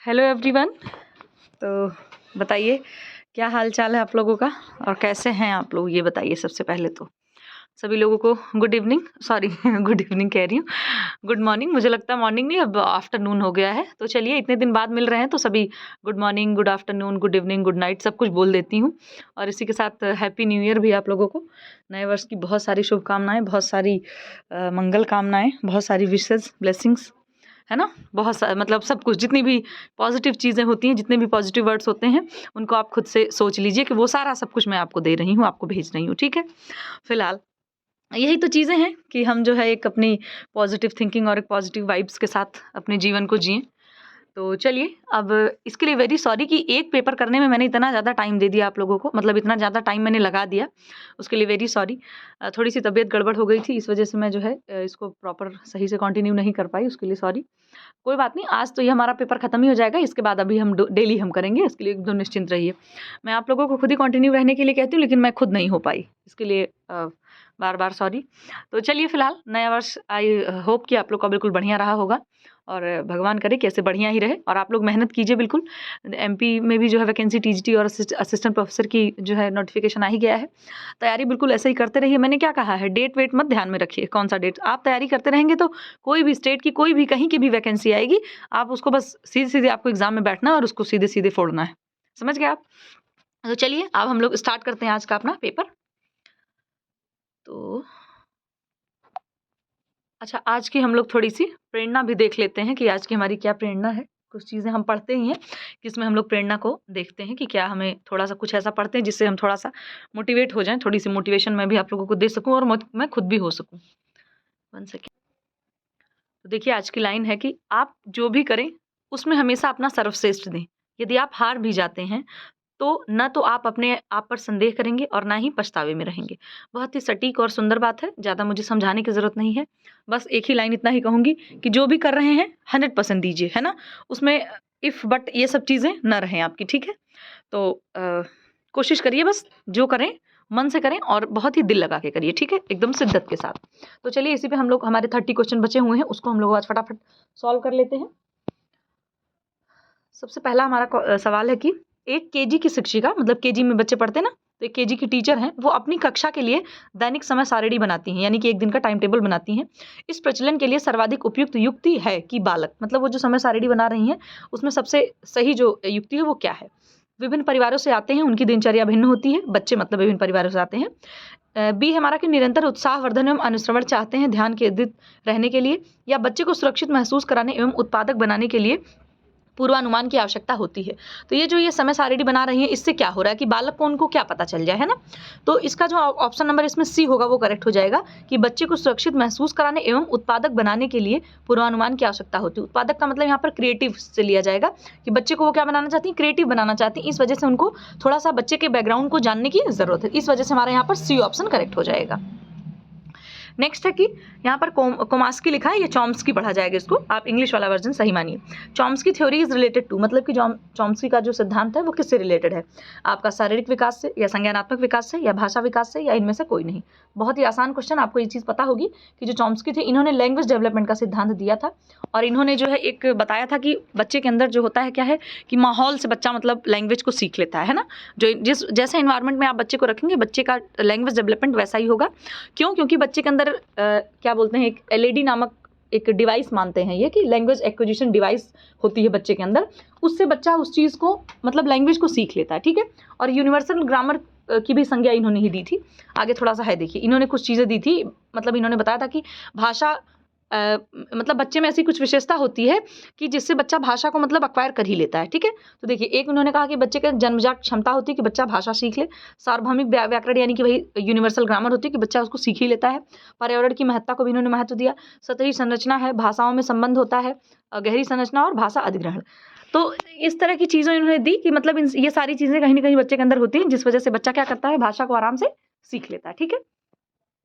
Hello everyone. तो बताइए क्या हाल चाल है आप लोगों का और कैसे हैं आप लोग, ये बताइए। सबसे पहले तो सभी लोगों को good evening, sorry good evening कह रही हूँ, गुड मॉर्निंग। मुझे लगता है मॉर्निंग नहीं, अब आफ्टरनून हो गया है। तो चलिए, इतने दिन बाद मिल रहे हैं तो सभी good morning, good afternoon, good evening, good night सब कुछ बोल देती हूँ। और इसी के साथ हैप्पी न्यू ईयर भी आप लोगों को। नए वर्ष की बहुत सारी शुभकामनाएं, बहुत सारी मंगल कामनाएं, बहुत सारी विशेज़, ब्लेसिंग्स, है ना। बहुत सा मतलब सब कुछ, जितनी भी पॉजिटिव चीज़ें होती हैं, जितने भी पॉजिटिव वर्ड्स होते हैं, उनको आप खुद से सोच लीजिए कि वो सारा सब कुछ मैं आपको दे रही हूँ, आपको भेज रही हूँ, ठीक है। फिलहाल यही तो चीज़ें हैं कि हम जो है एक अपनी पॉजिटिव थिंकिंग और एक पॉजिटिव वाइब्स के साथ अपने जीवन को जिएं। तो चलिए, अब इसके लिए वेरी सॉरी कि एक पेपर करने में मैंने इतना ज़्यादा टाइम दे दिया आप लोगों को, मतलब इतना ज़्यादा टाइम मैंने लगा दिया, उसके लिए वेरी सॉरी। थोड़ी सी तबीयत गड़बड़ हो गई थी, इस वजह से मैं जो है इसको प्रॉपर सही से कंटिन्यू नहीं कर पाई, उसके लिए सॉरी। कोई बात नहीं, आज तो ये हमारा पेपर खत्म ही हो जाएगा, इसके बाद अभी हम डेली हम करेंगे, इसके लिए एकदम निश्चिंत रहिए। मैं आप लोगों को खुद ही कंटिन्यू रहने के लिए कहती हूँ, लेकिन मैं खुद नहीं हो पाई, इसके लिए बार बार सॉरी। तो चलिए, फिलहाल नया वर्ष आई होप कि आप लोग का बिल्कुल बढ़िया रहा होगा, और भगवान करे कि ऐसे बढ़िया ही रहे। और आप लोग मेहनत कीजिए बिल्कुल। एमपी में भी जो है वैकेंसी टीजीटी और असिस्टेंट प्रोफेसर की जो है नोटिफिकेशन आ ही गया है। तैयारी बिल्कुल ऐसे ही करते रहिए। मैंने क्या कहा है, डेट वेट मत ध्यान में रखिए, कौन सा डेट। आप तैयारी करते रहेंगे तो कोई भी स्टेट की, कोई भी कहीं की भी वैकेंसी आएगी, आप उसको बस सीधे सीधे आपको एग्जाम में बैठना है और उसको सीधे सीधे फोड़ना है। समझ गए आप। तो चलिए, अब हम लोग स्टार्ट करते हैं आज का अपना पेपर। तो अच्छा, आज की हम लोग थोड़ी सी प्रेरणा भी देख लेते हैं कि आज की हमारी क्या प्रेरणा है। कुछ चीज़ें हम पढ़ते ही हैं कि इसमें हम लोग प्रेरणा को देखते हैं कि क्या हमें थोड़ा सा कुछ ऐसा पढ़ते हैं जिससे हम थोड़ा सा मोटिवेट हो जाएं, थोड़ी सी मोटिवेशन मैं भी आप लोगों को दे सकूं और मैं खुद भी हो सकूं। 1 सेकेंड। तो देखिए, आज की लाइन है कि आप जो भी करें उसमें हमेशा अपना सर्वश्रेष्ठ दें। यदि आप हार भी जाते हैं तो न तो आप अपने आप पर संदेह करेंगे और ना ही पछतावे में रहेंगे। बहुत ही सटीक और सुंदर बात है, ज़्यादा मुझे समझाने की ज़रूरत नहीं है। बस एक ही लाइन इतना ही कहूँगी कि जो भी कर रहे हैं 100% दीजिए, है ना। उसमें इफ़ बट ये सब चीज़ें ना रहें आपकी, ठीक है। तो कोशिश करिए, बस जो करें मन से करें और बहुत ही दिल लगा के करिए, ठीक है, एकदम शिद्दत के साथ। तो चलिए, इसी पे हम लोग, हमारे 30 क्वेश्चन बचे हुए हैं, उसको हम लोग आज फटाफट सॉल्व कर लेते हैं। सबसे पहला हमारा सवाल है कि एक केजी की शिक्षिका, मतलब केजी में बच्चे पढ़ते हैं ना, तो एक केजी की टीचर हैं, वो अपनी कक्षा के लिए दैनिक समय सारिणी बनाती हैं, यानी कि एक दिन का टाइम टेबल बनाती हैं। इस प्रचलन के लिए सर्वाधिक उपयुक्त युक्ति है कि बालक, मतलब वो जो समय सारिणी बना रही हैं उसमें सबसे सही जो युक्ति है वो क्या है। विभिन्न परिवारों से आते हैं, उनकी दिनचर्या भिन्न होती है, बच्चे मतलब विभिन्न परिवारों से आते हैं। बी हमारा कि निरंतर उत्साहवर्धन एवं अनुश्रवण चाहते हैं ध्यान केंद्रित रहने के लिए, या बच्चे को सुरक्षित महसूस कराने एवं उत्पादक बनाने के लिए पूर्वानुमान की आवश्यकता होती है। तो ये जो ये समय सारिणी बना रही है, इससे क्या हो रहा है कि बालक को, उनको क्या पता चल जाए, है ना। तो इसका जो ऑप्शन नंबर इसमें सी होगा वो करेक्ट हो जाएगा कि बच्चे को सुरक्षित महसूस कराने एवं उत्पादक बनाने के लिए पूर्वानुमान की आवश्यकता होती है। उत्पादक का मतलब यहाँ पर क्रिएटिव से लिया जाएगा कि बच्चे को वो क्या बनाना चाहती है, क्रिएटिव बनाना चाहती है। इस वजह से उनको थोड़ा सा बच्चे के बैकग्राउंड को जानने की जरूरत है, इस वजह से हमारे यहाँ पर सी ऑप्शन करेक्ट हो जाएगा। नेक्स्ट है कि यहाँ पर कोमास्की लिखा है, ये चॉम्स्की पढ़ा जाएगा, इसको आप इंग्लिश वाला वर्जन सही मानिए। Chomsky theory is related to, मतलब कि चॉम्स्की का जो सिद्धांत है वो किससे रिलेटेड है, आपका शारीरिक विकास से, या संज्ञानात्मक विकास से, या भाषा विकास से, या इनमें से कोई नहीं। बहुत ही आसान क्वेश्चन, आपको ये चीज़ पता होगी कि जो चॉम्स्की थे, इन्होंने लैंग्वेज डेवलपमेंट का सिद्धांत दिया था, और इन्होंने जो है एक बताया था कि बच्चे के अंदर जो होता है क्या है कि माहौल से बच्चा मतलब लैंग्वेज को सीख लेता है ना। जो जिस जैसे इन्वायरमेंट में आप बच्चे को रखेंगे, बच्चे का लैंग्वेज डेवलपमेंट वैसा ही होगा। क्यों? क्योंकि बच्चे के अंदर क्या बोलते हैं, एक एलईडी नामक एक डिवाइस मानते हैं ये, कि लैंग्वेज एक्विजिशन डिवाइस होती है बच्चे के अंदर, उससे बच्चा उस चीज़ को, मतलब लैंग्वेज को सीख लेता है, ठीक है। और यूनिवर्सल ग्रामर की भी संज्ञा इन्होंने ही दी थी। आगे थोड़ा सा है, देखिए, इन्होंने कुछ चीज़ें दी थी, मतलब इन्होंने बताया था कि भाषा मतलब बच्चे में ऐसी कुछ विशेषता होती है कि जिससे बच्चा भाषा को मतलब अक्वायर कर ही लेता है, ठीक है। तो देखिए, एक उन्होंने कहा कि बच्चे के जन्मजात क्षमता होती है कि बच्चा भाषा सीख ले। सार्वभौमिक व्याकरण, यानी कि वही यूनिवर्सल ग्रामर होती है कि बच्चा उसको सीख ही लेता है। पर्यावरण की महत्ता को भी इन्होंने महत्व दिया। सतही संरचना है, भाषाओं में संबंध होता है, गहरी संरचना और भाषा अधिग्रहण। तो इस तरह की चीज़ें इन्होंने दी कि मतलब ये सारी चीज़ें कहीं ना कहीं बच्चे के अंदर होती हैं, जिस वजह से बच्चा क्या करता है, भाषा को आराम से सीख लेता है, ठीक है।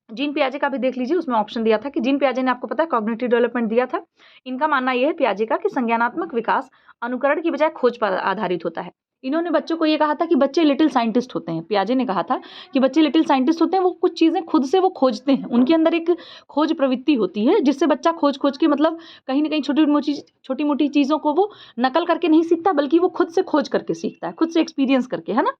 जीन पियाजे का भी देख लीजिए, उसमें ऑप्शन दिया था कि जीन पियाजे ने, आपको पता है, कॉग्निटिव डेवलपमेंट दिया था। इनका मानना यह है पियाजे का कि संज्ञानात्मक विकास अनुकरण की बजाय खोज पर आधारित होता है। इन्होंने बच्चों को ये कहा था कि बच्चे लिटिल साइंटिस्ट होते हैं। पियाजे ने कहा था कि बच्चे लिटिल साइंटिस्ट होते हैं, वो कुछ चीज़ें खुद से वो खोजते हैं, उनके अंदर एक खोज प्रवृत्ति होती है जिससे बच्चा खोज खोज के मतलब कहीं ना कहीं छोटी मोटी चीज़ों को वो नकल करके नहीं सीखता, बल्कि वो खुद से खोज करके सीखता है, खुद से एक्सपीरियंस करके, है ना।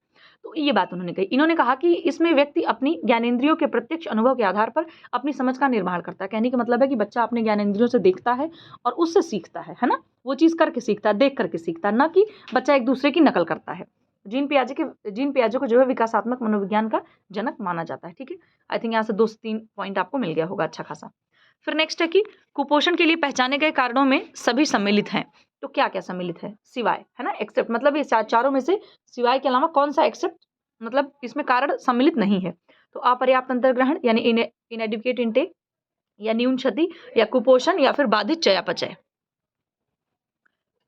तो ये बात उन्होंने कही। इन्होंने कहा कि इसमें व्यक्ति अपनी ज्ञानेंद्रियों के प्रत्यक्ष अनुभव के आधार पर अपनी समझ का निर्माण करता है। कहने का मतलब है कि बच्चा अपने ज्ञानेंद्रियों से देखता है और उससे सीखता है ना, वो चीज़ करके सीखता है, देख करके सीखता है, ना कि बच्चा एक दूसरे की नकल करता है। जीन पियाजे को जो है विकासात्मक मनोविज्ञान का जनक माना जाता है। ठीक है, आई थिंक यहाँ से 2 से 3 पॉइंट आपको मिल गया होगा अच्छा खासा। फिर नेक्स्ट है कि कुपोषण के लिए पहचाने गए कारणों में सभी सम्मिलित हैं। तो क्या क्या सम्मिलित है? सिवाय, है ना, एक्सेप्ट, मतलब ये चारों में से सिवाय के अलावा कौन सा एक्सेप्ट, मतलब इसमें कारण सम्मिलित नहीं है। तो अपर्याप्त अंतर्ग्रहण यानी इनएडिक्वेट इंटेक, या न्यून क्षति, या कुपोषण, या फिर बाधित चयापचय।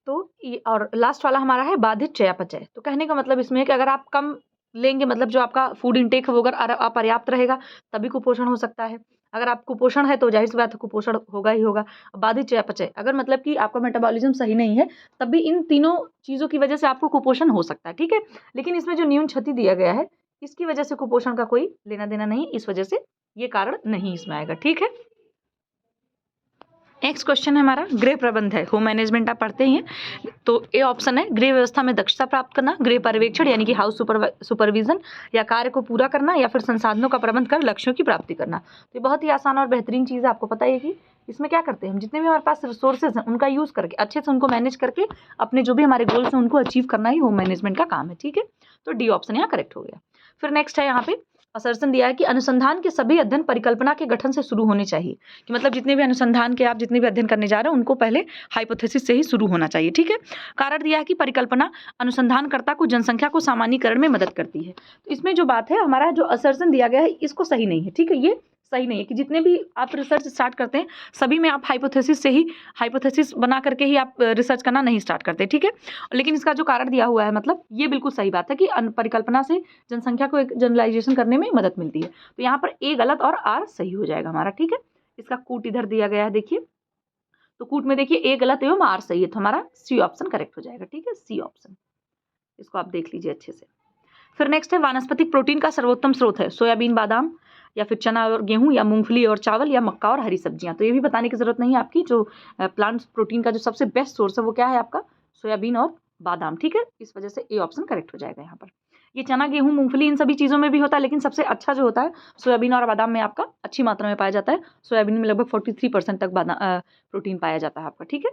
तो और लास्ट वाला हमारा है बाधित चयापचय। तो कहने का मतलब इसमें है कि अगर आप कम लेंगे, मतलब जो आपका फूड इंटेक है वो अगर अपर्याप्त रहेगा तभी कुपोषण हो सकता है। अगर आप कुपोषण है तो जाहिर सी बात है कुपोषण होगा ही होगा। बाधित चयापचय, अगर मतलब कि आपका मेटाबॉलिज्म सही नहीं है तब भी इन तीनों चीज़ों की वजह से आपको कुपोषण हो सकता है। ठीक है, लेकिन इसमें जो न्यून क्षति दिया गया है इसकी वजह से कुपोषण का कोई लेना देना नहीं, इस वजह से ये कारण नहीं इसमें आएगा। ठीक है, नेक्स्ट क्वेश्चन है हमारा गृह प्रबंध है, होम मैनेजमेंट आप पढ़ते ही हैं। तो ए ऑप्शन है गृह व्यवस्था में दक्षता प्राप्त करना, गृह पर्यवेक्षण यानी कि हाउस सुपरविजन, या कार्य को पूरा करना, या फिर संसाधनों का प्रबंध कर लक्ष्यों की प्राप्ति करना। तो ये बहुत ही आसान और बेहतरीन चीज़ है। आपको पता है कि इसमें क्या करते हैं हम, जितने भी हमारे पास रिसोर्सेज हैं उनका यूज़ करके अच्छे से उनको मैनेज करके अपने जो भी हमारे गोल्स हैं उनको अचीव करना ही होम मैनेजमेंट का काम है। ठीक है, तो डी ऑप्शन यहाँ करेक्ट हो गया। फिर नेक्स्ट है यहाँ पे असर्सन दिया है कि अनुसंधान के सभी अध्ययन परिकल्पना के गठन से शुरू होने चाहिए। कि मतलब जितने भी अनुसंधान के आप जितने भी अध्ययन करने जा रहे हैं उनको पहले हाइपोथेसिस से ही शुरू होना चाहिए। ठीक है, कारण दिया है कि परिकल्पना अनुसंधानकर्ता को जनसंख्या को सामान्यीकरण में मदद करती है। तो इसमें जो बात है हमारा जो असर्सन दिया गया है इसको सही नहीं है। ठीक है, ये सही नहीं है कि जितने भी आप रिसर्च स्टार्ट करते हैं सभी में आप हाइपोथेसिस बना करके ही आप रिसर्च करना नहीं स्टार्ट करते। ठीक है, लेकिन इसका जो कारण दिया हुआ है मतलब ये बिल्कुल सही बात है कि परिकल्पना से जनसंख्या को एक जनरलाइजेशन करने में मदद मिलती है। तो यहाँ पर ए गलत और आर सही हो जाएगा हमारा। ठीक है, इसका कूट इधर दिया गया है, देखिए तो कूट में देखिए ए गलत एवं आर सही है, तो हमारा सी ऑप्शन करेक्ट हो जाएगा। ठीक है, सी ऑप्शन, इसको आप देख लीजिए अच्छे से। फिर नेक्स्ट है वानस्पतिक प्रोटीन का सर्वोत्तम स्रोत है सोयाबीन, बादाम, या फिर चना और गेहूं, या मूंगफली और चावल, या मक्का और हरी सब्जियां। तो ये भी बताने की जरूरत नहीं है आपकी, जो प्लांट प्रोटीन का जो सबसे बेस्ट सोर्स है वो क्या है आपका, सोयाबीन और बादाम। ठीक है, इस वजह से ए ऑप्शन करेक्ट हो जाएगा यहाँ पर। ये चना, गेहूं, मूंगफली इन सभी चीज़ों में भी होता है, लेकिन सबसे अच्छा जो होता है सोयाबीन और बादाम में आपका अच्छी मात्रा में पाया जाता है। सोयाबीन में लगभग 43% तक प्रोटीन पाया जाता है आपका। ठीक है,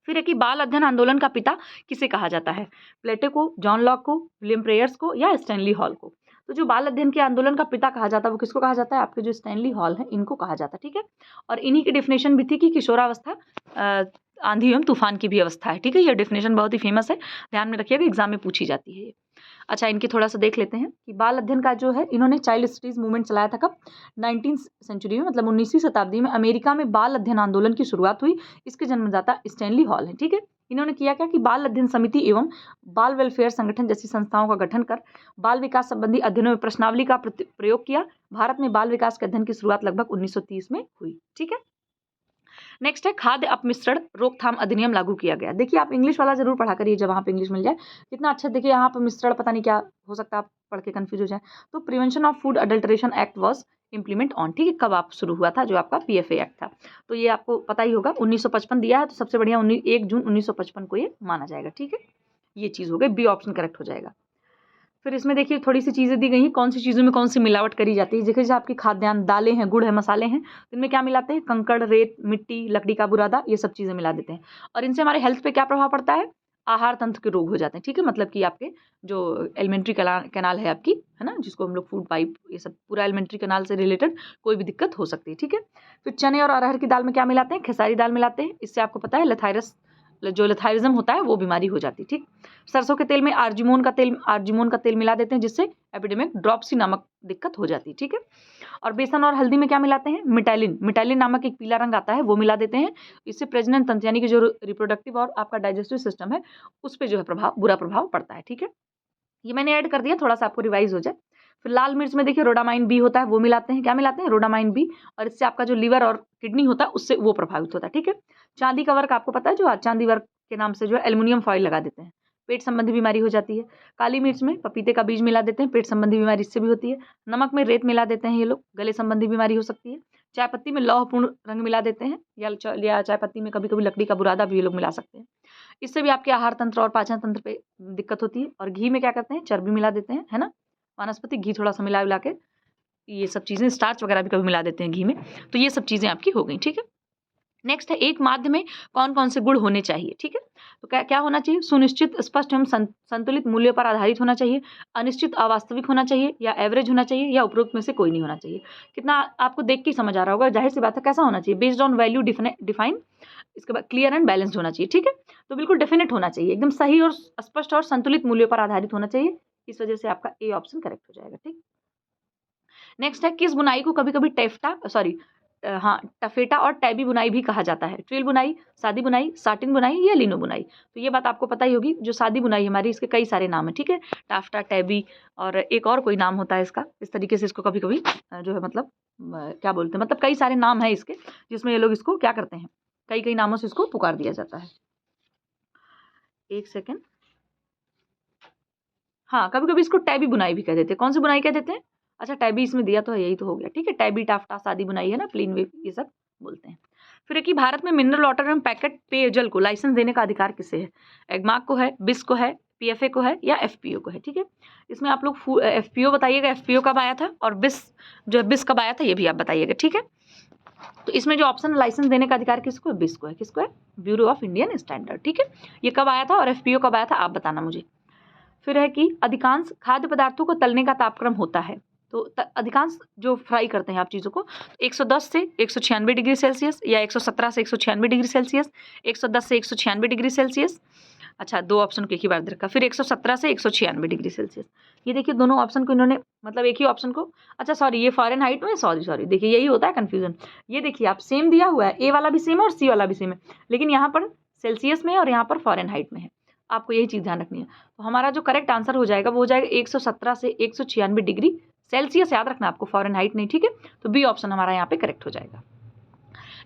फिर है कि बाल अध्ययन आंदोलन का पिता किसे कहा जाता है, प्लेटो को, जॉन लॉक को, विलियम प्रेयर्स को, या स्टैनली हॉल को। तो जो बाल अध्ययन के आंदोलन का पिता कहा जाता है वो किसको कहा जाता है, आपके जो स्टैनली हॉल है इनको कहा जाता है। ठीक है, और इन्हीं की डेफिनेशन भी थी कि किशोरावस्था आंधी एवं तूफान की भी अवस्था है। ठीक है, ये डेफिनेशन बहुत ही फेमस है, ध्यान में रखिएगा, एग्जाम में पूछी जाती है ये। अच्छा, इनकी थोड़ा सा देख लेते हैं कि बाल अध्ययन का जो है इन्होंने चाइल्ड स्टडीज मूवमेंट चलाया था कब, 19वीं सेंचुरी में, मतलब 19वीं शताब्दी में अमेरिका में बाल अध्ययन आंदोलन की शुरुआत हुई। इसके जन्मदाता स्टैनली हॉल है। ठीक है, इन्होंने किया क्या कि बाल अध्ययन समिति एवं बाल वेलफेयर संगठन जैसी संस्थाओं का गठन कर बाल विकास संबंधी अध्ययनों में प्रश्नावली का प्रयोग किया। भारत में बाल विकास के अध्ययन की शुरुआत लगभग 1930 में हुई। ठीक है, नेक्स्ट है खाद्य अपमिश्रण रोकथाम अधिनियम लागू किया गया। देखिए आप इंग्लिश वाला जरूर पढ़ा करिए जब वहाँ पे इंग्लिश मिल जाए, कितना अच्छा। देखिए यहाँ पर मिश्रण पता नहीं क्या हो सकता है, आप पढ़ के कंफ्यूज हो जाए। तो prevention of food adulteration act was implement on, ठीक है, कब आप शुरू हुआ था, जो आपका PFA एक्ट था। तो ये आपको पता ही होगा, 1955 दिया है, तो सबसे बढ़िया 1 जून 1955 को ये माना जाएगा। ठीक है, ये चीज़ हो गई, बी ऑप्शन करेक्ट हो जाएगा। फिर इसमें देखिए थोड़ी सी चीज़ें दी गई हैं, कौन सी चीज़ों में कौन सी मिलावट करी जाती है। देखिए जैसे आपकी खाद्यान्न, दालें हैं, गुड़ है, मसाले हैं, तो इनमें क्या मिलाते हैं, कंकड़, रेत, मिट्टी, लकड़ी का बुरादा, ये सब चीज़ें मिला देते हैं। और इनसे हमारे हेल्थ पे क्या प्रभाव पड़ता है, आहार तंत्र के रोग हो जाते हैं। ठीक है, मतलब कि आपके जो एलिमेंट्री कैनाल है आपकी, है ना, जिसको हम लोग फूड पाइप, ये सब पूरा एलिमेंट्री कैनाल से रिलेटेड कोई भी दिक्कत हो सकती है। ठीक है, फिर चने और अरहर की दाल में क्या मिलाते हैं, खेसारी दाल मिलाते हैं। इससे आपको पता है लेथायरिज्म होता है वो बीमारी हो जाती है। ठीक, सरसों के तेल में आर्जिमोन का तेल मिला देते हैं, जिससे एपिडेमिक ड्रॉप्सी नामक दिक्कत हो जाती है। ठीक है, और बेसन और हल्दी में क्या मिलाते हैं, मिटाइलिन नामक एक पीला रंग आता है, वो मिला देते हैं। इससे प्रजनन तंत्र यानी कि जो रिप्रोडक्टिव और आपका डाइजेस्टिव सिस्टम है उस पर जो है बुरा प्रभाव पड़ता है। ठीक है, ये मैंने ऐड कर दिया, थोड़ा सा आपको रिवाइज हो जाए। फिर लाल मिर्च में देखिए रोडामाइन बी होता है, वो मिलाते हैं, क्या मिलाते हैं, रोडामाइन बी, और इससे आपका जो लिवर और किडनी होता है उससे वो प्रभावित होता है। ठीक है, चांदी का वर्क आपको पता है, जो चांदी वर्क के नाम से जो है एल्युमिनियम फॉइल लगा देते हैं, पेट संबंधी बीमारी हो जाती है। काली मिर्च में पपीते का बीज मिला देते हैं, पेट संबंधी बीमारी इससे भी होती है। नमक में रेत मिला देते हैं ये लोग, गले संबंधी बीमारी हो सकती है। चाय पत्ती में लौहपूर्ण रंग मिला देते हैं, या चाय पत्ती में कभी कभी लकड़ी का बुरादा भी ये लोग मिला सकते हैं। इससे भी आपके आहार तंत्र और पाचन तंत्र पे दिक्कत होती है। और घी में क्या करते हैं, चर्बी मिला देते हैं, है ना, वनस्पति घी थोड़ा सा मिला के, ये सब चीज़ें, स्टार्च वगैरह भी कभी मिला देते हैं घी में। तो ये सब चीज़ें आपकी हो गई, ठीक है। नेक्स्ट है, एक माध्य में कौन कौन से गुण होने चाहिए, ठीक है। तो क्या क्या होना चाहिए, सुनिश्चित, स्पष्ट एवं संतुलित मूल्यों पर आधारित होना चाहिए, अनिश्चित अवास्तविक होना चाहिए, या एवरेज होना चाहिए, या उपरोक्त में से कोई नहीं होना चाहिए। कितना आपको देख के समझ आ रहा होगा, जाहिर सी बात है, कैसा होना चाहिए, बेस्ड ऑन वैल्यू डिफाइन, इसके बाद क्लियर एंड बैलेंस्ड होना चाहिए, ठीक है। तो बिल्कुल डेफिनेट होना चाहिए, एकदम सही और स्पष्ट और संतुलित मूल्यों पर आधारित होना चाहिए। इस वजह से आपका ए ऑप्शन करेक्ट हो जाएगा, ठीक। नेक्स्ट है, किस बुनाई को कभी कभी टफेटा और टैबी बुनाई भी कहा जाता है, ट्रिल बुनाई, सादी बुनाई, साटिन बुनाई, या लिनो बुनाई। तो ये बात आपको पता ही होगी, जो सादी बुनाई हमारी, इसके कई सारे नाम है, ठीक है, टाफ्टा, टैबी, और एक और कोई नाम होता है इसका, इस तरीके से इसको कभी कभी जो है मतलब क्या बोलते हैं, मतलब कई सारे नाम है इसके, जिसमें ये लोग इसको क्या करते हैं, कई कई नामों से इसको पुकार दिया जाता है। एक सेकेंड, हाँ, कभी कभी इसको टैबी बुनाई भी कह देते हैं। कौन सी बुनाई कह देते हैं, अच्छा टैबी इसमें दिया तो है, यही तो हो गया, ठीक है, टैबी, टाफ्टा, सादी बुनाई है ना, प्लेन वेव, ये सब बोलते हैं। फिर एक ही, भारत में मिनरल वाटर एवं पैकेट पेयजल को लाइसेंस देने का अधिकार किसे है, एग्माक को है, बिस को है, पीएफए को है, या एफपीओ को है, ठीक है। इसमें आप लोग एफपीओ बताइएगा, एफपीओ कब आया था, और बिस कब आया था, ये भी आप बताइएगा, ठीक है। तो इसमें जो ऑप्शन लाइसेंस देने का अधिकार किसको है, बिस को है, किसको है, ब्यूरो ऑफ इंडियन स्टैंडर्ड, ठीक है। ये कब आया था और एफपीओ कब आया था, आप बताना मुझे। फिर है कि अधिकांश खाद्य पदार्थों को तलने का तापक्रम होता है, तो अधिकांश जो फ्राई करते हैं आप चीज़ों को, 110 से 196 डिग्री सेल्सियस, या 117 से 196 डिग्री सेल्सियस, 110 से 196 डिग्री सेल्सियस। अच्छा, दो ऑप्शन को एक ही बार दे रखा, फिर 117 से 196 डिग्री सेल्सियस। ये देखिए दोनों ऑप्शन को इन्होंने, मतलब एक ही ऑप्शन को, अच्छा सॉरी, ये फ़ारेनहाइट में, सॉरी देखिए यही होता है कन्फ्यूजन। ये देखिए आप सेम दिया हुआ है, ए वाला भी सेम है और सी वाला भी सेम है, लेकिन यहाँ पर सेल्सियस में है और यहाँ पर फ़ारेनहाइट में है, आपको यही चीज़ ध्यान रखनी है। तो हमारा जो करेक्ट आंसर हो जाएगा वो हो जाएगा 117 से 196 डिग्री सेल्सियस, याद रखना आपको, फ़ारेनहाइट नहीं, ठीक है। तो बी ऑप्शन हमारा यहाँ पे करेक्ट हो जाएगा।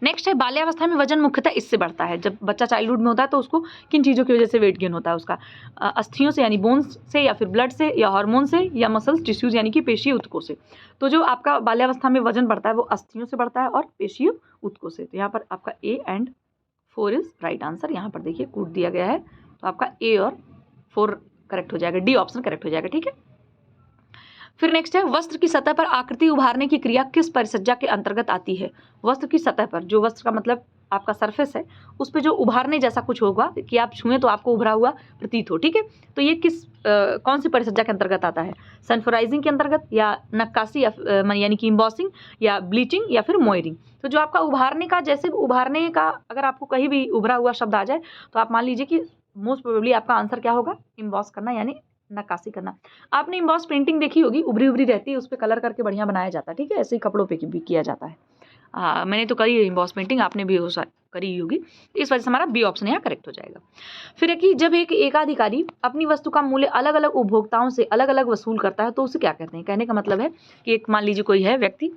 नेक्स्ट है, बाल्यावस्था में वजन मुख्यतः इससे बढ़ता है, जब बच्चा चाइल्डहुड में होता है तो उसको किन चीज़ों की वजह से वेट गेन होता है उसका, अस्थियों से यानी बोन्स से, या फिर ब्लड से, या हार्मोन से, या मसल्स टिश्यूज यानी कि पेशीय ऊतकों से। तो जो आपका बाल्यावस्था में वजन बढ़ता है वो अस्थियों से बढ़ता है और पेशीय ऊतकों से। तो यहाँ पर आपका A and 4 is right answer, यहाँ पर देखिए कूट दिया गया है, तो आपका ए और 4 करेक्ट हो जाएगा, डी ऑप्शन करेक्ट हो जाएगा, ठीक है। फिर नेक्स्ट है, वस्त्र की सतह पर आकृति उभारने की क्रिया किस परिसज्जा के अंतर्गत आती है। वस्त्र की सतह पर, जो वस्त्र का मतलब आपका सरफेस है, उस पे जो उभारने जैसा कुछ होगा कि आप छुएं तो आपको उभरा हुआ प्रतीत हो, ठीक है। तो ये कौन सी परिसज्जा के अंतर्गत आता है, सनफोराइजिंग के अंतर्गत, या नक्काशी, यानी कि इम्बॉसिंग, या ब्लीचिंग, या फिर मोयरिंग। तो जो आपका उभारने का, जैसे उभारने का अगर आपको कहीं भी उभरा हुआ शब्द आ जाए तो आप मान लीजिए कि मोस्ट प्रोबेबली आपका आंसर क्या होगा, इम्बॉस करना, यानी नक्काशी करना। आपने इम्बॉस पेंटिंग देखी होगी, उभरी उभरी रहती है, उस पर कलर करके बढ़िया बनाया जाता है, ठीक है, ऐसे ही कपड़ों पे भी किया जाता है। मैंने तो करी है इम्बॉस पेंटिंग, आपने भी करी होगी, इस वजह से हमारा बी ऑप्शन यहाँ करेक्ट हो जाएगा। फिर है कि जब एक एकाधिकारी अपनी वस्तु का मूल्य अलग अलग उपभोक्ताओं से अलग अलग वसूल करता है तो उसे क्या कहते हैं। कहने का मतलब है कि एक मान लीजिए कोई है व्यक्ति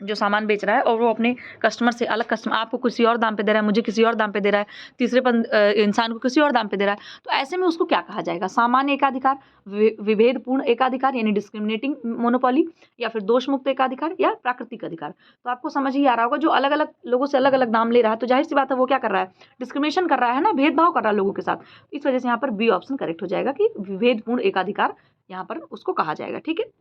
जो सामान बेच रहा है और वो अपने कस्टमर से अलग, कस्टमर आपको किसी और दाम पे दे रहा है, मुझे किसी और दाम पे दे रहा है, तीसरे इंसान को किसी और दाम पे दे रहा है, तो ऐसे में उसको क्या कहा जाएगा, सामान्य एकाधिकार, विभेदपूर्ण एकाधिकार यानी डिस्क्रिमिनेटिंग मोनोपोली, या फिर दोष मुक्त एकाधिकार, या प्राकृतिक अधिकार। तो आपको समझ ही आ रहा होगा, जो अलग अलग लोगों से अलग अलग दाम ले रहा है तो जाहिर सी बात है वो क्या कर रहा है, डिस्क्रिमिनेशन कर रहा है ना, भेदभाव कर रहा है लोगों के साथ। इस वजह से यहाँ पर बी ऑप्शन करेक्ट हो जाएगा कि विभेदपूर्ण एकाधिकार यहाँ पर उसको कहा जाएगा, ठीक है।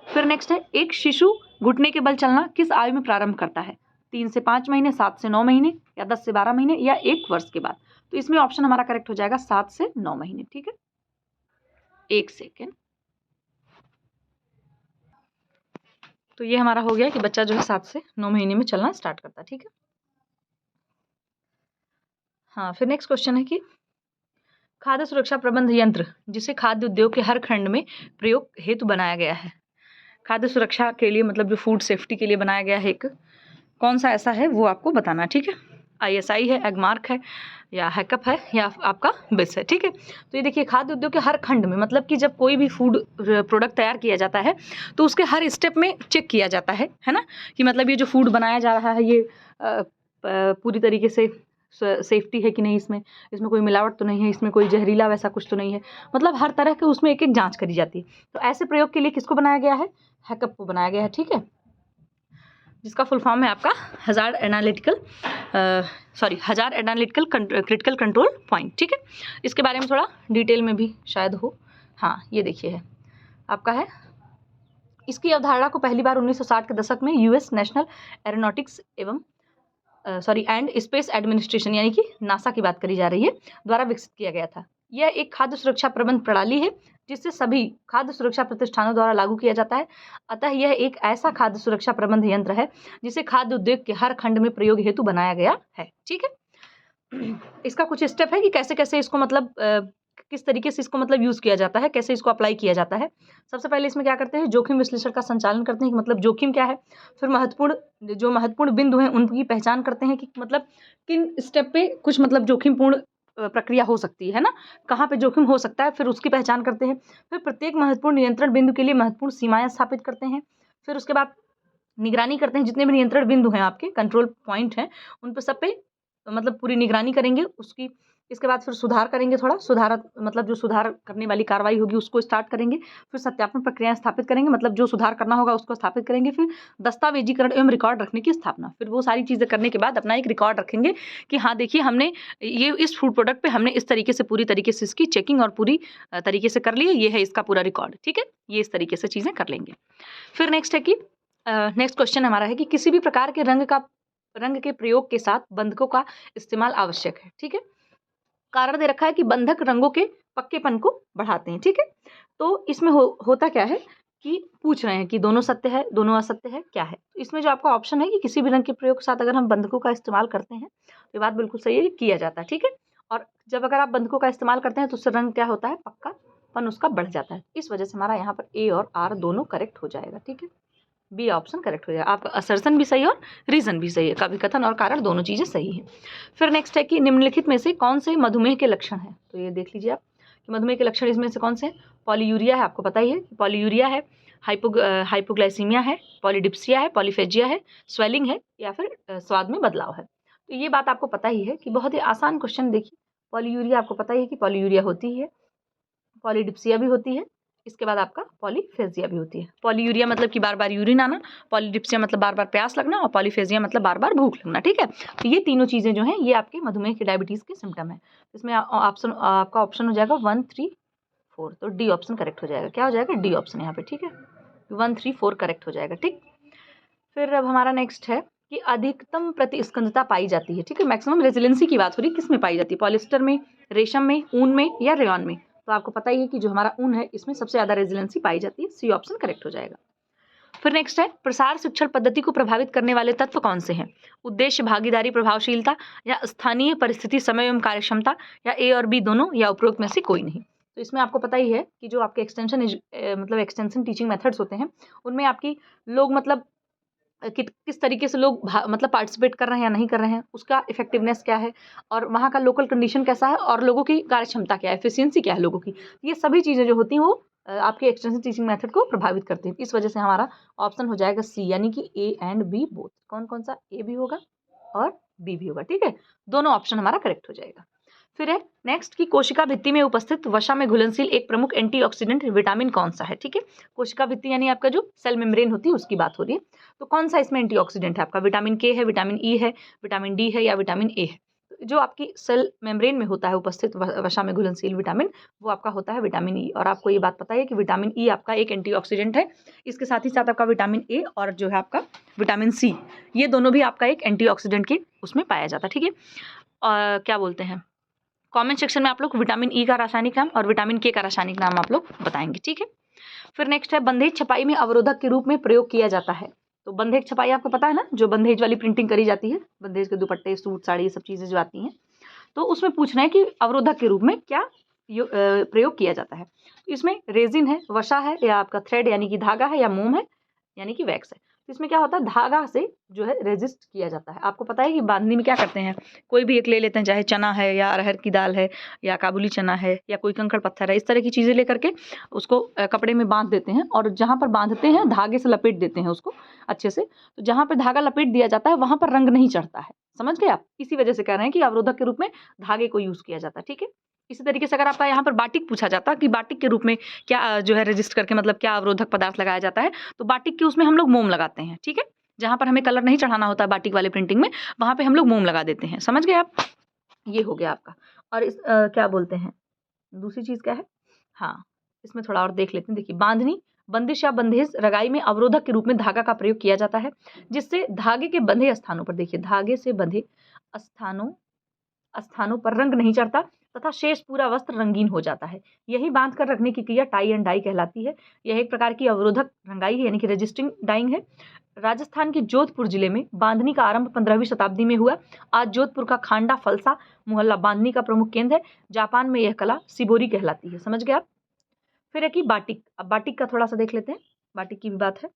फिर नेक्स्ट है, एक शिशु घुटने के बल चलना किस आयु में प्रारंभ करता है, 3 से 5 महीने, 7 से 9 महीने, या 10 से 12 महीने, या 1 वर्ष के बाद। तो इसमें ऑप्शन हमारा करेक्ट हो जाएगा 7 से 9 महीने, ठीक है। एक सेकेंड, तो ये हमारा हो गया कि बच्चा जो है 7 से 9 महीने में चलना स्टार्ट करता है, ठीक है। हाँ, फिर नेक्स्ट क्वेश्चन है कि खाद्य सुरक्षा प्रबंध यंत्र जिसे खाद्य उद्योग के हर खंड में प्रयोग हेतु बनाया गया है, खाद्य सुरक्षा के लिए मतलब जो फूड सेफ्टी के लिए बनाया गया है, एक कौन सा ऐसा है वो आपको बताना, ठीक है। ISI है, एगमार्क है, या हैकअप है, या आपका बिस है, ठीक है। तो ये देखिए खाद्य उद्योग के हर खंड में, मतलब कि जब कोई भी फूड प्रोडक्ट तैयार किया जाता है तो उसके हर स्टेप में चेक किया जाता है ना, कि मतलब ये जो फूड बनाया जा रहा है ये पूरी तरीके से सेफ्टी है कि नहीं, इसमें कोई मिलावट तो नहीं है, इसमें कोई जहरीला वैसा कुछ तो नहीं है, मतलब हर तरह के उसमें एक एक जांच करी जाती है। तो ऐसे प्रयोग के लिए किसको बनाया गया है, हैकअप को बनाया गया है, ठीक है, जिसका फुल फॉर्म है आपका hazard analytical critical control point, ठीक है। इसके बारे में थोड़ा डिटेल में भी शायद हो, हाँ ये देखिए है आपका है। इसकी अवधारणा को पहली बार 1960 के दशक में US national aeronautics and space administration यानी कि नासा की बात करी जा रही है, द्वारा विकसित किया गया था। यह एक खाद्य सुरक्षा प्रबंध प्रणाली है जिससे सभी खाद्य सुरक्षा प्रतिष्ठानों द्वारा लागू किया जाता है। अतः यह एक ऐसा खाद्य सुरक्षा प्रबंध यंत्र है जिसे खाद्य उद्योग के हर खंड में प्रयोग हेतु बनाया गया है, ठीक है। इसका कुछ स्टेप है कि कैसे कैसे इसको मतलब किस तरीके से इसको मतलब यूज किया जाता है, कैसे इसको अप्लाई किया जाता है। सबसे पहले इसमें क्या करते हैं, जोखिम विश्लेषण का संचालन करते हैं कि मतलब जोखिम क्या है, फिर महत्वपूर्ण बिंदु हैं उनकी पहचान करते हैं कि मतलब किन स्टेप पे कुछ मतलब जोखिमपूर्ण प्रक्रिया हो सकती है ना, कहाँ पे जोखिम हो सकता है, फिर उसकी पहचान करते हैं। फिर प्रत्येक महत्वपूर्ण नियंत्रण बिंदु के लिए महत्वपूर्ण सीमाएं स्थापित करते हैं। फिर उसके बाद निगरानी करते हैं, जितने भी नियंत्रण बिंदु हैं आपके कंट्रोल पॉइंट हैं उन पर सब पे मतलब पूरी निगरानी करेंगे उसकी। इसके बाद फिर सुधार करेंगे, थोड़ा मतलब जो सुधार करने वाली कार्रवाई होगी उसको स्टार्ट करेंगे। फिर सत्यापन प्रक्रियाएं स्थापित करेंगे, मतलब जो सुधार करना होगा उसको स्थापित करेंगे। फिर दस्तावेजीकरण एवं रिकॉर्ड रखने की स्थापना। फिर वो सारी चीज़ें करने के बाद अपना एक रिकॉर्ड रखेंगे कि हाँ देखिए हमने ये इस फूड प्रोडक्ट पे हमने इस तरीके से पूरी तरीके से इसकी चेकिंग और पूरी तरीके से कर ली है, ये है इसका पूरा रिकॉर्ड, ठीक है। ये इस तरीके से चीज़ें कर लेंगे। फिर नेक्स्ट है कि नेक्स्ट क्वेश्चन हमारा है कि किसी भी प्रकार के रंग के प्रयोग के साथ बंधकों का इस्तेमाल आवश्यक है, ठीक है। कारण दे रखा है कि बंधक रंगों के पक्केपन को बढ़ाते हैं, ठीक है। तो इसमें होता क्या है कि पूछ रहे हैं कि दोनों सत्य है, दोनों असत्य है, क्या है। तो इसमें जो आपका ऑप्शन है कि किसी भी रंग के प्रयोग के साथ अगर हम बंधकों का इस्तेमाल करते हैं तो ये बात बिल्कुल सही है कि किया जाता है, ठीक है। और जब अगर आप बंधकों का इस्तेमाल करते हैं तो उससे रंग क्या होता है, पक्कापन उसका बढ़ जाता है। इस वजह से हमारा यहाँ पर ए और आर दोनों करेक्ट हो जाएगा, ठीक है। बी ऑप्शन करेक्ट हो जाएगा। आपका असर्शन भी सही और रीजन भी सही है, कभी कथन और कारण दोनों चीजें सही है। फिर नेक्स्ट है कि निम्नलिखित में से कौन से मधुमेह के लक्षण है। तो ये देख लीजिए आप कि मधुमेह के लक्षण इसमें से कौन से हैं। पॉलीयूरिया है, आपको पता ही है कि पॉलीयूरिया है, हाइपोग्लाइसीमिया है, पॉलीडिप्सिया है, पॉलीफेजिया है, स्वेलिंग है या फिर स्वाद में बदलाव है। तो ये बात आपको पता ही है कि बहुत ही आसान क्वेश्चन। देखिए पॉलीयूरिया आपको पता ही है कि पॉलीयूरिया होती है, पॉलीडिप्सिया भी होती है, इसके बाद आपका पॉलीफेजिया भी होती है। पॉलीयूरिया मतलब कि बार बार यूरिन आना, पॉलीडिप्सिया मतलब बार बार प्यास लगना और पॉलीफेजिया मतलब बार बार भूख लगना, ठीक है। तो ये तीनों चीज़ें जो हैं ये आपके मधुमेह के डायबिटीज़ के सिम्टम है। इसमें आपका ऑप्शन हो जाएगा 1, 3, 4। तो डी ऑप्शन करेक्ट हो जाएगा। क्या हो जाएगा, डी ऑप्शन यहाँ पे, ठीक है। 1, 3, 4 करेक्ट हो जाएगा, ठीक। फिर अब हमारा नेक्स्ट है कि अधिकतम प्रतिस्कंदता पाई जाती है, ठीक है। मैक्सिमम रेजिलेंसी की बात हो रही है, किस में पाई जाती है, पॉलिस्टर में, रेशम में, ऊन में या रेयॉन में। तो आपको पता ही है कि जो हमारा ऊन है इसमें सबसे ज़्यादा रेजिलेंसी पाई जाती है, सी ऑप्शन करेक्ट हो जाएगा। फिर नेक्स्ट है प्रसार शिक्षण पद्धति को प्रभावित करने वाले तत्व कौन से हैं। उद्देश्य, भागीदारी, प्रभावशीलता या स्थानीय परिस्थिति, समय एवं कार्यक्षमता या ए और बी दोनों या उपरोक्त में से कोई नहीं। तो इसमें आपको पता ही है कि जो आपके एक्सटेंशन टीचिंग मेथड्स होते हैं उनमें आपकी लोग मतलब किस तरीके से लोग मतलब पार्टिसिपेट कर रहे हैं या नहीं कर रहे हैं, उसका इफेक्टिवनेस क्या है और वहाँ का लोकल कंडीशन कैसा है और लोगों की कार्यक्षमता क्या है, एफिशिएंसी क्या है लोगों की। ये सभी चीज़ें जो होती हैं वो आपकी एक्सटेंशन टीचिंग मेथड को प्रभावित करती हैं। इस वजह से हमारा ऑप्शन हो जाएगा सी, यानी कि ए एंड बी बोथ। कौन कौन सा, ए भी होगा और बी भी होगा, ठीक है। दोनों ऑप्शन हमारा करेक्ट हो जाएगा। फिर है नेक्स्ट की कोशिका भित्ति में उपस्थित वसा में घुलनशील एक प्रमुख एंटीऑक्सीडेंट विटामिन कौन सा है, ठीक है। कोशिका भित्ति यानी आपका जो सेल मेम्ब्रेन होती है उसकी बात हो रही है। तो कौन सा इसमें एंटीऑक्सीडेंट है आपका, विटामिन के है, विटामिन ई है, विटामिन डी है या विटामिन ए है। जो आपकी सेल मेम्ब्रेन में होता है उपस्थित वसा में घुलनशील विटामिन, वो आपका होता है विटामिन ई। और आपको ये बात पता है कि विटामिन ई आपका एक एंटीऑक्सीडेंट है। इसके साथ ही साथ आपका विटामिन ए और जो है आपका विटामिन सी, ये दोनों भी आपका एक एंटीऑक्सीडेंट के उसमें पाया जाता है, ठीक है। और क्या बोलते हैं, कमेंट सेक्शन में आप लोग विटामिन ई का रासायनिक नाम और विटामिन के का रासायनिक नाम आप लोग बताएंगे, ठीक है। फिर नेक्स्ट है बंधेज छपाई में अवरोधक के रूप में प्रयोग किया जाता है। तो बंधेज छपाई आपको पता है ना, जो बंधेज वाली प्रिंटिंग करी जाती है, बंधेज के दुपट्टे, सूट, साड़ी, ये सब चीज़ें जो आती हैं, तो उसमें पूछना है कि अवरोधक के रूप में क्या प्रयोग किया जाता है। इसमें रेजिन है, वसा है या आपका थ्रेड यानी कि धागा है या मोम है यानी कि वैक्स है। तो इसमें क्या होता है, धागा से जो है रेजिस्ट किया जाता है। आपको पता है कि बांधनी में क्या करते हैं, कोई भी एक ले लेते हैं, चाहे चना है या अरहर की दाल है या काबुली चना है या कोई कंकड़ पत्थर है, इस तरह की चीज़ें लेकर के उसको कपड़े में बांध देते हैं और जहाँ पर बांधते हैं धागे से लपेट देते हैं उसको अच्छे से। तो जहाँ पर धागा लपेट दिया जाता है वहाँ पर रंग नहीं चढ़ता है, समझ गए आप। इसी वजह से कह रहे हैं कि अवरोधक के रूप में धागे को यूज़ किया जाता है, ठीक है। इसी तरीके से अगर आपका यहाँ पर बाटिक पूछा जाता कि बाटिक के रूप में क्या जो है रेजिस्ट करके मतलब क्या अवरोधक पदार्थ लगाया जाता है, तो बाटिक के उसमें हम लोग मोम लगाते हैं, ठीक है। जहाँ पर हमें कलर नहीं चढ़ाना होता है बाटिक वाले प्रिंटिंग में, वहाँ पे हम लोग मोम लगा देते हैं, समझ गए आप। ये हो गया आपका। और इस क्या बोलते हैं, दूसरी चीज़ क्या है, हाँ इसमें थोड़ा और देख लेते हैं। देखिए, बांधनी, बंदिश या बंधेज रगाई में अवरोधक के रूप में धागा का प्रयोग किया जाता है, जिससे धागे के बंधे स्थानों पर, देखिए धागे से बंधे स्थानों पर रंग नहीं चढ़ता तथा शेष पूरा वस्त्र रंगीन हो जाता है। यही बांध कर रखने की क्रिया टाई एंड डाई कहलाती है। यह एक प्रकार की अवरोधक रंगाई है, यानी कि रेजिस्टिंग डाइंग है। राजस्थान के जोधपुर जिले में बांधनी का आरंभ 15वीं शताब्दी में हुआ। आज जोधपुर का खांडा फलसा मोहल्ला बांधनी का प्रमुख केंद्र है। जापान में यह कला सिबोरी कहलाती है, समझ गए आप। फिर है कि बाटिक। अब बाटिक का थोड़ा सा देख लेते हैं, बाटिक की भी बात है।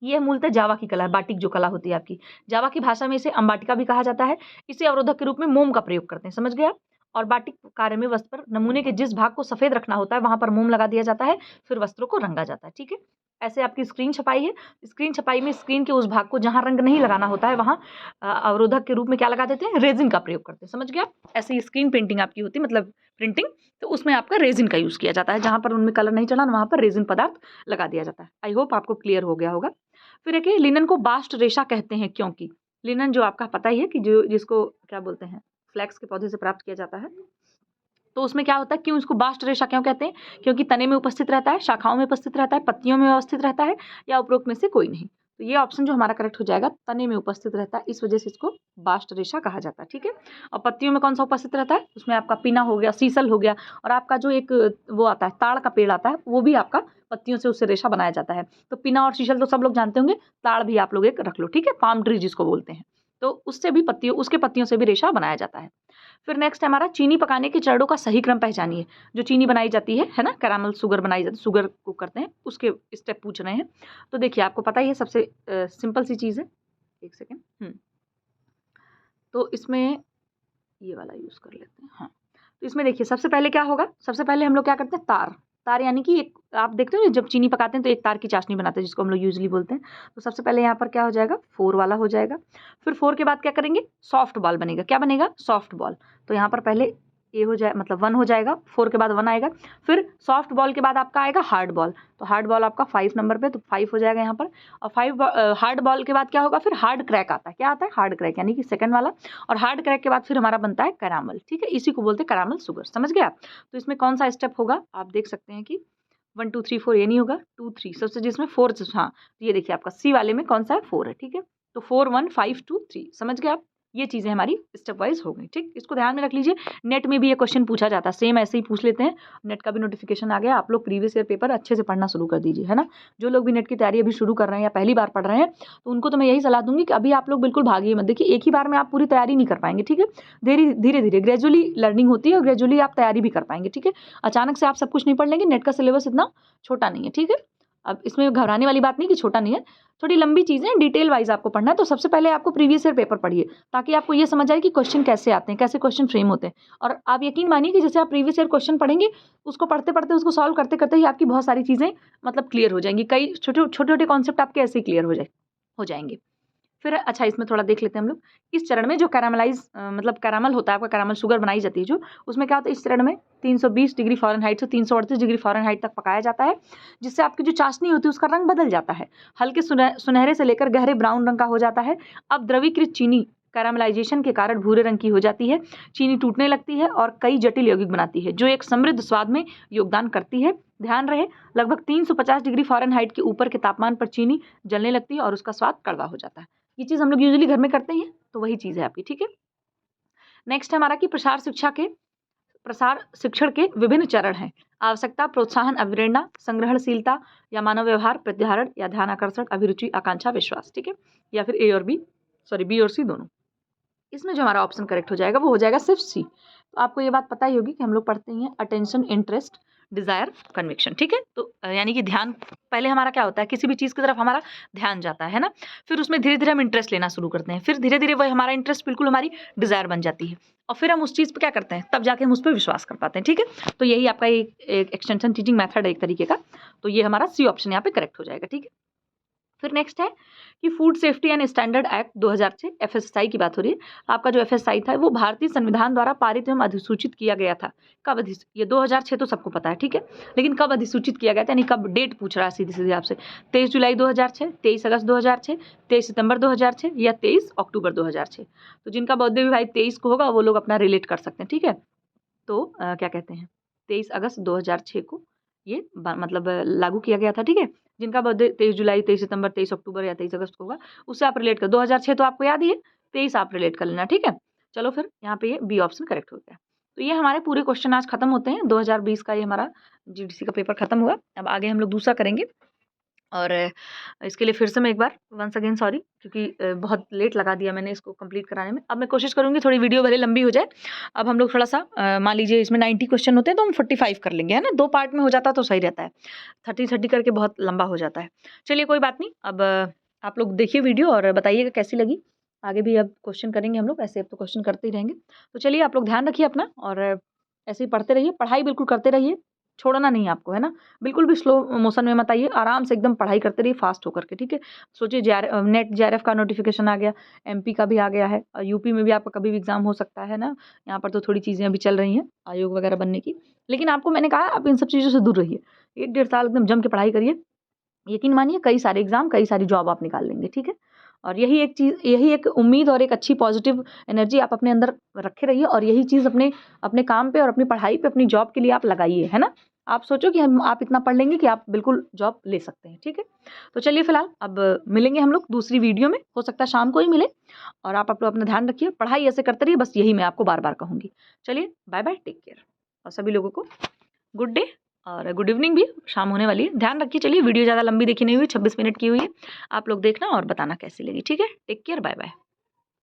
यह मूलतः जावा की कला है। बाटिक जो कला होती है आपकी, जावा की भाषा में इसे अंबाटिका भी कहा जाता है। इसे अवरोधक के रूप में मोम का प्रयोग करते हैं, समझ गए आप। और बाटिक कार्य में वस्त्र पर नमूने के जिस भाग को सफेद रखना होता है वहां पर मोम लगा दिया जाता है, फिर वस्त्रों को रंगा जाता है, ठीक है। ऐसे आपकी स्क्रीन छपाई है। स्क्रीन छपाई में स्क्रीन के उस भाग को जहां रंग नहीं लगाना होता है वहां अवरोधक के रूप में क्या लगा देते हैं, रेजिन का प्रयोग करते हैं, समझ गए आप। ऐसे ही स्क्रीन पेंटिंग आपकी होती है, मतलब प्रिंटिंग, तो उसमें आपका रेजिन का यूज किया जाता है। जहां पर उनमें कलर नहीं चढ़ाना वहां पर रेजिन पदार्थ लगा दिया जाता है। आई होप आपको क्लियर हो गया होगा। फिर एक लिनन को बास्ट रेशा कहते हैं, क्योंकि लिनन जो आपका पता ही है कि जो जिसको क्या बोलते हैं, फ्लैक्स के पौधे से प्राप्त किया जाता है। तो उसमें क्या होता है, क्यों इसको बास्ट रेशा क्यों कहते हैं, क्योंकि तने में उपस्थित रहता है, शाखाओं में उपस्थित रहता है, पत्तियों में उपस्थित रहता है, या उपरोक्त में से कोई नहीं। तो ये ऑप्शन जो हमारा करेक्ट हो जाएगा, तने में उपस्थित रहता है, इस वजह से इसको बास्ट रेशा कहा जाता है, ठीक है। और पत्तियों में कौन सा उपस्थित रहता है, उसमें आपका पीना हो गया, सीसल हो गया, और आपका जो एक वो आता है ताड़ का पेड़ आता है, वो भी आपका पत्तियों से उससे रेशा बनाया जाता है। तो पीना और शीशल तो सब लोग जानते होंगे, ताड़ भी आप लोग एक रख लो, ठीक है, पाम ट्री जिसको बोलते हैं। तो उससे भी पत्तियों, उसके पत्तियों से भी रेशा बनाया जाता है। फिर नेक्स्ट है हमारा, चीनी पकाने के चरणों का सही क्रम पहचानिए। जो चीनी बनाई जाती है ना, कैरामल शुगर बनाई जाती है, शुगर को करते हैं, उसके स्टेप पूछ रहे हैं। तो देखिए आपको पता ही है, सबसे सिंपल सी चीज़ है। एक सेकेंड, तो इसमें ये वाला यूज़ कर लेते हैं। हाँ, तो इसमें देखिए सबसे पहले क्या होगा, सबसे पहले हम लोग क्या करते हैं, तार यानी कि एक, आप देखते हो जब चीनी पकाते हैं तो एक तार की चाशनी बनाते हैं, जिसको हम लोग यूजली बोलते हैं। तो सबसे पहले यहाँ पर क्या हो जाएगा, 4 वाला हो जाएगा। फिर 4 के बाद क्या करेंगे, सॉफ्ट बॉल बनेगा। क्या बनेगा, सॉफ्ट बॉल। तो यहाँ पर पहले ए हो जाए, मतलब 1 हो जाएगा, 4 के बाद 1 आएगा। फिर सॉफ्ट बॉल के बाद आपका आएगा हार्ड बॉल। तो हार्ड बॉल आपका 5 नंबर पे, तो 5 हो जाएगा यहाँ पर। और 5 हार्ड बॉल के बाद क्या होगा, फिर हार्ड क्रैक आता है। क्या आता है, हार्ड क्रैक, यानी कि सेकंड वाला। और हार्ड क्रैक के बाद फिर हमारा बनता है कैरामल, ठीक है, इसी को बोलते हैं कैरामल शुगर, समझ गए आप। तो इसमें कौन सा स्टेप होगा, आप देख सकते हैं कि 1 2 3 4 ये नहीं होगा, 2 3 सबसे, जिसमें 4, हाँ ये देखिए आपका सी वाले में कौन सा है, 4 है, ठीक है। तो 4 1 5 2 3, समझ गए आप। ये चीज़ें हमारी स्टेप वाइज हो गई, ठीक। इसको ध्यान में रख लीजिए, नेट में भी ये क्वेश्चन पूछा जाता है, सेम ऐसे ही पूछ लेते हैं। नेट का भी नोटिफिकेशन आ गया, आप लोग प्रीवियस ईयर पेपर अच्छे से पढ़ना शुरू कर दीजिए, है ना। जो लोग भी नेट की तैयारी अभी शुरू कर रहे हैं या पहली बार पढ़ रहे हैं, तो उनको तो मैं यही सलाह दूंगी कि अभी आप लोग बिल्कुल भागिए मत। देखिए एक ही बार में आप पूरी तैयारी नहीं कर पाएंगे, ठीक है। धीरे धीरे ग्रेजुअली लर्निंग होती है और ग्रेजुअली आप तैयारी भी कर पाएंगे, ठीक है। अचानक से आप सब कुछ नहीं पढ़ लेंगे, नेट का सिलेबस इतना छोटा नहीं है, ठीक है। अब इसमें घबराने वाली बात नहीं कि छोटा नहीं है, थोड़ी लंबी चीज़ें, डिटेल वाइज आपको पढ़ना है। तो सबसे पहले आपको प्रीवियस ईयर पेपर पढ़िए, ताकि आपको ये समझ आए कि क्वेश्चन कैसे आते हैं, कैसे क्वेश्चन फ्रेम होते हैं। और आप यकीन मानिए कि जैसे आप प्रीवियस ईयर क्वेश्चन पढ़ेंगे, उसको पढ़ते पढ़ते, उसको सॉल्व करते करते ही आपकी बहुत सारी चीज़ें मतलब क्लियर हो जाएंगी। कई छोटे छोटे कॉन्सेप्ट आपके ऐसे ही क्लियर हो जाएंगे। फिर अच्छा, इसमें थोड़ा देख लेते हैं हम लोग। इस चरण में जो मतलब कैरामल होता है, आपका कैरामल शुगर बनाई जाती है जो, उसमें क्या होता है, इस चरण में 320 डिग्री फ़ारेनहाइट से 338 डिग्री फ़ारेनहाइट तक पकाया जाता है, जिससे आपकी जो चाशनी होती है उसका रंग बदल जाता है, हल्के सुनहरे से लेकर गहरे ब्राउन रंग का हो जाता है। अब द्रवीकृत चीनी कैरामलाइजेशन के कारण भूरे रंग की हो जाती है। चीनी टूटने लगती है और कई जटिल यौगिक बनाती है, जो एक समृद्ध स्वाद में योगदान करती है। ध्यान रहे, लगभग 350 डिग्री फ़ारेनहाइट के ऊपर के तापमान पर चीनी जलने लगती है और उसका स्वाद कड़वा हो जाता है। ये चीज़ हम लोग यूजुअली घर में करते हैं, तो वही चीज़ है आपकी, ठीक है। नेक्स्ट है हमारा कि प्रसार शिक्षण के विभिन्न चरण हैं। आवश्यकता, प्रोत्साहन, अभिप्रेरणा, संग्रहणशीलता या मानव व्यवहार, प्रत्याहरण या ध्यान आकर्षण, अभिरुचि, आकांक्षा, विश्वास, ठीक है। या फिर बी और सी दोनों। इसमें जो हमारा ऑप्शन करेक्ट हो जाएगा वो हो जाएगा सिर्फ सी। तो आपको ये बात पता ही होगी कि हम लोग पढ़ते ही हैं अटेंशन, इंटरेस्ट, डिज़ायर, कन्विक्शन। ठीक है, तो यानी कि ध्यान पहले हमारा क्या होता है, किसी भी चीज़ की तरफ हमारा ध्यान जाता है ना, फिर उसमें धीरे-धीरे हम इंटरेस्ट लेना शुरू करते हैं, फिर धीरे-धीरे वही हमारा इंटरेस्ट बिल्कुल हमारी डिज़ायर बन जाती है और फिर हम उस चीज़ पे क्या करते हैं, तब जाके हम उस पे विश्वास कर पाते हैं। ठीक है, तो यही आपका एक एक्सटेंशन टीचिंग मेथड है एक तरीके का। तो ये हमारा सी ऑप्शन यहाँ पे करेक्ट हो जाएगा। ठीक है, फिर नेक्स्ट है कि food safety and standard act 2006 FSSI की बात हो रही है। आपका जो एफएसएसआई था वो भारतीय संविधान द्वारा पारित एवं अधिसूचित किया गया था। कब ये 2006 तो सबको पता है, ठीक है, लेकिन कब अधिसूचित किया गया था, यानी कब, डेट पूछ रहा है सीधी सीधी आपसे। 23 जुलाई 2006, 23 अगस्त 2006, 23 सितंबर 2006 या 23 अक्टूबर 2006। तो जिनका बर्थडे भी भाई 23 को होगा वो लोग अपना रिलेट कर सकते हैं। ठीक है, तो क्या कहते हैं, 23 अगस्त 2006 को ये मतलब लागू किया गया था। ठीक है, जिनका बर्थडे 23 जुलाई, 23 सितंबर, 23 अक्टूबर या 23 अगस्त को होगा उससे आप रिलेट कर। 2006 तो आपको याद ही है, 23 आप रिलेट कर लेना। ठीक है, चलो फिर यहाँ पे ये बी ऑप्शन करेक्ट हो गया। तो ये हमारे पूरे क्वेश्चन आज खत्म होते हैं। 2020 का ये हमारा जीडीसी का पेपर खत्म हुआ। अब आगे हम लोग दूसरा करेंगे और इसके लिए फिर से मैं एक बार वंस अगेन सॉरी, क्योंकि बहुत लेट लगा दिया मैंने इसको कंप्लीट कराने में। अब मैं कोशिश करूँगी थोड़ी वीडियो भले लंबी हो जाए। अब हम लोग थोड़ा सा मान लीजिए इसमें 90 क्वेश्चन होते हैं तो हम 45 कर लेंगे, है ना, 2 पार्ट में हो जाता तो सही रहता है। 30-30 करके बहुत लंबा हो जाता है। चलिए कोई बात नहीं, अब आप लोग देखिए वीडियो और बताइएगा कैसी लगी। आगे भी अब क्वेश्चन करेंगे हम लोग, ऐसे अब तो क्वेश्चन करते ही रहेंगे। तो चलिए आप लोग ध्यान रखिए अपना और ऐसे ही पढ़ते रहिए, पढ़ाई बिल्कुल करते रहिए, छोड़ना नहीं है आपको, है ना। बिल्कुल भी स्लो मोशन में मत आइए, आराम से एकदम पढ़ाई करते रहिए फास्ट होकर के। ठीक है, सोचिए नेट जेआरएफ का नोटिफिकेशन आ गया, एमपी का भी आ गया है और यूपी में भी आपका कभी भी एग्जाम हो सकता है ना। यहाँ पर तो थोड़ी चीज़ें अभी चल रही हैं आयोग वगैरह बनने की, लेकिन आपको मैंने कहा आप इन सब चीज़ों से दूर रहिए। 1-1.5 साल एकदम जम के पढ़ाई करिए, यकीन मानिए कई सारे एग्जाम, कई सारी जॉब आप निकाल लेंगे। ठीक है, और यही एक चीज़, यही एक उम्मीद और एक अच्छी पॉजिटिव एनर्जी आप अपने अंदर रखे रहिए और यही चीज़ अपने अपने काम पे और अपनी पढ़ाई पे, अपनी जॉब के लिए आप लगाइए, है ना। आप सोचो कि आप इतना पढ़ लेंगे कि आप बिल्कुल जॉब ले सकते हैं। ठीक है, तो चलिए फिलहाल अब मिलेंगे हम लोग दूसरी वीडियो में, हो सकता है शाम को ही मिले। और आप लोग अपना ध्यान रखिए, पढ़ाई ऐसे करते रहिए, बस यही मैं आपको बार बार कहूँगी। चलिए बाय बाय, टेक केयर, और सभी लोगों को गुड डे और गुड इवनिंग भी, शाम होने वाली है, ध्यान रखिए। चलिए वीडियो ज़्यादा लंबी देखी नहीं हुई, 26 मिनट की हुई है। आप लोग देखना और बताना कैसी लगी। ठीक है, टेक केयर, बाय बाय।